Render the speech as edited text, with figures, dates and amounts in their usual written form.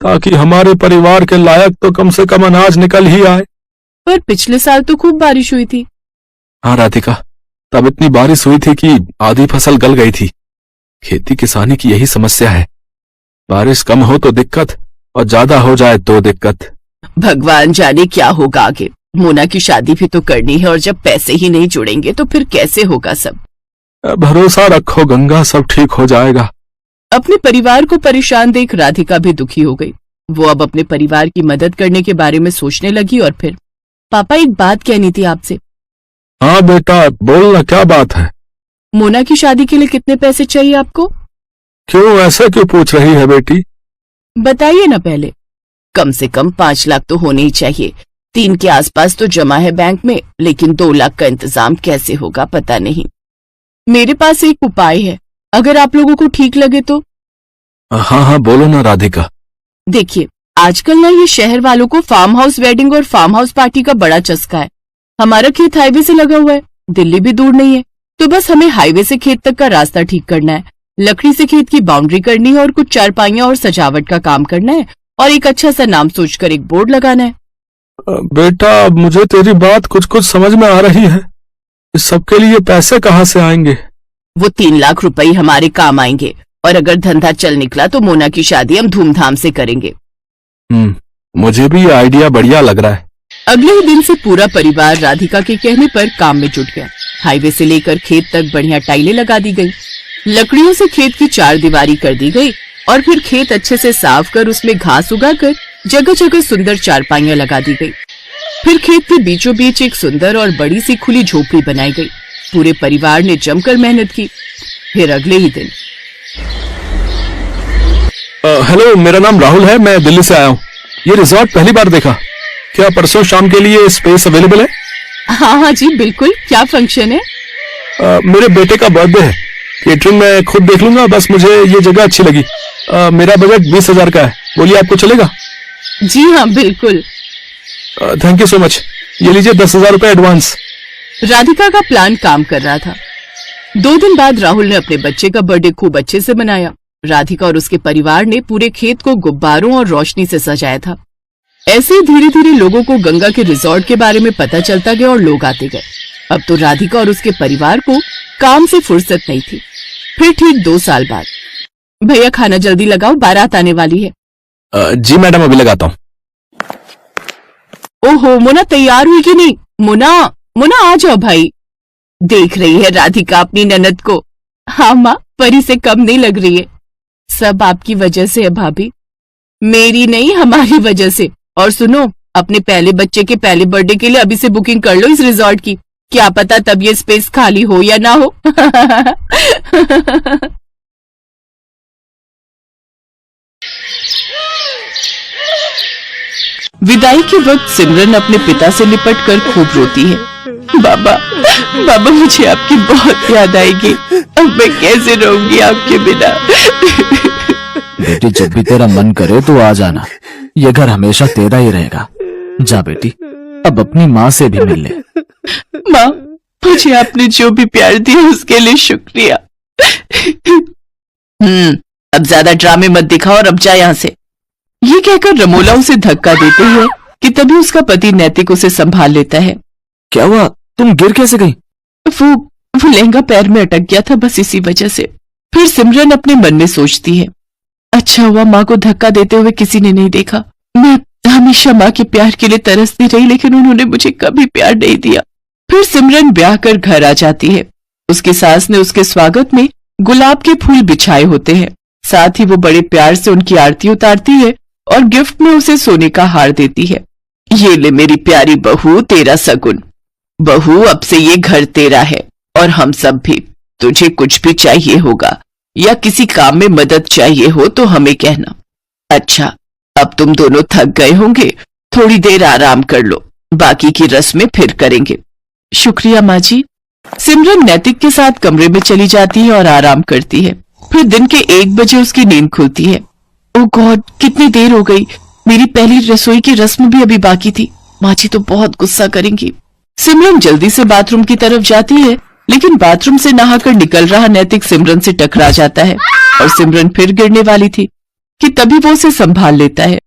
ताकि हमारे परिवार के लायक तो कम से कम अनाज निकल ही आए। पर पिछले साल तो खूब बारिश हुई थी। हाँ राधिका, तब इतनी बारिश हुई थी कि आधी फसल गल गई थी। खेती किसानी की यही समस्या है, बारिश कम हो तो दिक्कत और ज्यादा हो जाए तो दिक्कत। भगवान जाने क्या होगा आगे। मोना की शादी भी तो करनी है और जब पैसे ही नहीं जुड़ेंगे तो फिर कैसे होगा सब। भरोसा रखो गंगा, सब ठीक हो जाएगा। अपने परिवार को परेशान देख राधिका भी दुखी हो गई। वो अब अपने परिवार की मदद करने के बारे में सोचने लगी और फिर, पापा एक बात कहनी थी आपसे। हाँ बेटा बोलना, क्या बात है? मोना की शादी के लिए कितने पैसे चाहिए आपको? क्यों, ऐसा क्यों पूछ रही है बेटी? बताइए ना पहले। कम से कम 5 लाख तो होने ही चाहिए। 3 के आसपास तो जमा है बैंक में, लेकिन 2 लाख का इंतजाम कैसे होगा पता नहीं। मेरे पास एक उपाय है, अगर आप लोगों को ठीक लगे तो। हाँ हाँ बोलो ना राधिका। देखिए, आजकल ना ये शहर वालों को फार्म हाउस वेडिंग और फार्म हाउस पार्टी का बड़ा चस्का है। हमारा खेत हाईवे से लगा हुआ है, दिल्ली भी दूर नहीं है, तो बस हमें हाईवे से खेत तक का रास्ता ठीक करना है, लकड़ी से खेत की बाउंड्री करनी है और कुछ चारपाइयां और सजावट का काम करना है और एक अच्छा सा नाम सोचकर एक बोर्ड लगाना है। बेटा मुझे तेरी बात कुछ कुछ समझ में आ रही है, इस सबके लिए पैसे कहाँ से आएंगे? वो 3 लाख रुपए हमारे काम आएंगे और अगर धंधा चल निकला तो मोना की शादी हम धूमधाम से करेंगे। मुझे भी ये आइडिया बढ़िया लग रहा है। अगले ही दिन से पूरा परिवार राधिका के कहने पर काम में जुट गया। हाईवे से लेकर खेत तक बढ़िया टाइलें लगा दी गई, लकड़ियों से खेत की 4 दीवारी कर दी गई और फिर खेत अच्छे से साफ कर उसमें घास उगाकर जगह जगह सुंदर चारपाइयां लगा दी गई। फिर खेत के बीचों बीच एक सुंदर और बड़ी सी खुली झोपड़ी बनाई गई। पूरे परिवार ने जमकर मेहनत की। फिर अगले ही दिन, हेलो, मेरा नाम राहुल है, मैं दिल्ली से आया हूँ। ये रिजॉर्ट पहली बार देखा, क्या परसों शाम के लिए स्पेस अवेलेबल है? हाँ हाँ जी बिल्कुल। क्या फंक्शन है? मेरे बेटे का बर्थडे है, केटरिंग मैं खुद देख लूंगा, बस मुझे ये जगह अच्छी लगी। मेरा बजट 20,000 का है, बोलिए आपको चलेगा? जी हाँ बिल्कुल। थैंक यू सो मच, ये लीजिए 10,000 रुपए एडवांस। राधिका का प्लान काम कर रहा था। 2 दिन बाद राहुल ने अपने बच्चे का बर्थडे खूब अच्छे से मनाया। राधिका और उसके परिवार ने पूरे खेत को गुब्बारों और रोशनी से सजाया था। ऐसे ही धीरे धीरे लोगों को गंगा के रिजॉर्ट के बारे में पता चलता गया और लोग आते गए। अब तो राधिका और उसके परिवार को काम से फुर्सत नहीं थी। फिर ठीक 2 साल बाद, भैया खाना जल्दी लगाओ, बारात आने वाली है। जी मैडम, अभी लगाता हूँ। ओहो, मोना तैयार हुई कि नहीं? मोना मोना आ जाओ भाई। देख रही है राधिका अपनी ननद को? हाँ माँ, परी से कम नहीं लग रही है। सब आपकी वजह से है भाभी, मेरी नहीं हमारी वजह से। और सुनो, अपने पहले बच्चे के पहले बर्थडे के लिए अभी से बुकिंग कर लो इस रिजॉर्ट की, क्या पता तब ये स्पेस खाली हो या ना हो। विदाई के वक्त सिमरन अपने पिता से लिपट कर खूब रोती है। बाबा बाबा, मुझे आपकी बहुत याद आएगी, अब मैं कैसे रहूंगी आपके बिना। बेटी, जब भी तेरा मन करे तो आ जाना, ये घर हमेशा तेरा ही रहेगा। जा बेटी, अब अपनी माँ से भी मिल ले। माँ, मुझे आपने जो भी प्यार दिया उसके लिए शुक्रिया। अब ज्यादा ड्रामे मत दिखाओ और अब जा यहाँ से। ये कहकर रमोला उसे धक्का देते हैं कि तभी उसका पति नैतिक उसे संभाल लेता है। क्या हुआ, तुम गिर कैसे गई? वो लहंगा पैर में अटक गया था, बस इसी वजह से। फिर सिमरन अपने मन में सोचती है, अच्छा हुआ माँ को धक्का देते हुए किसी ने नहीं देखा। मैं हमेशा माँ के प्यार के लिए तरसती रही, लेकिन उन्होंने मुझे कभी प्यार नहीं दिया। फिर सिमरन ब्याह कर घर आ जाती है। उसकी सास ने उसके स्वागत में गुलाब के फूल बिछाए होते हैं। साथ ही वो बड़े प्यार से उनकी आरती उतारती है और गिफ्ट में उसे सोने का हार देती है। ये ले मेरी प्यारी बहू, तेरा सगुन। बहू, अब से ये घर तेरा है और हम सब भी। तुझे कुछ भी चाहिए होगा या किसी काम में मदद चाहिए हो तो हमें कहना। अच्छा, अब तुम दोनों थक गए होंगे, थोड़ी देर आराम कर लो, बाकी की रस्में फिर करेंगे। शुक्रिया माँ जी। सिमरन नैतिक के साथ कमरे में चली जाती है और आराम करती है। फिर दिन के 1 बजे उसकी नींद खुलती है। ओह गॉड, कितनी देर हो गई, मेरी पहली रसोई की रस्म भी अभी बाकी थी। माँ जी तो बहुत गुस्सा करेंगी। सिमरन जल्दी से बाथरूम की तरफ जाती है, लेकिन बाथरूम से नहाकर निकल रहा नैतिक सिमरन से टकरा जाता है और सिमरन फिर गिरने वाली थी। कि तभी वो उसे संभाल लेता है।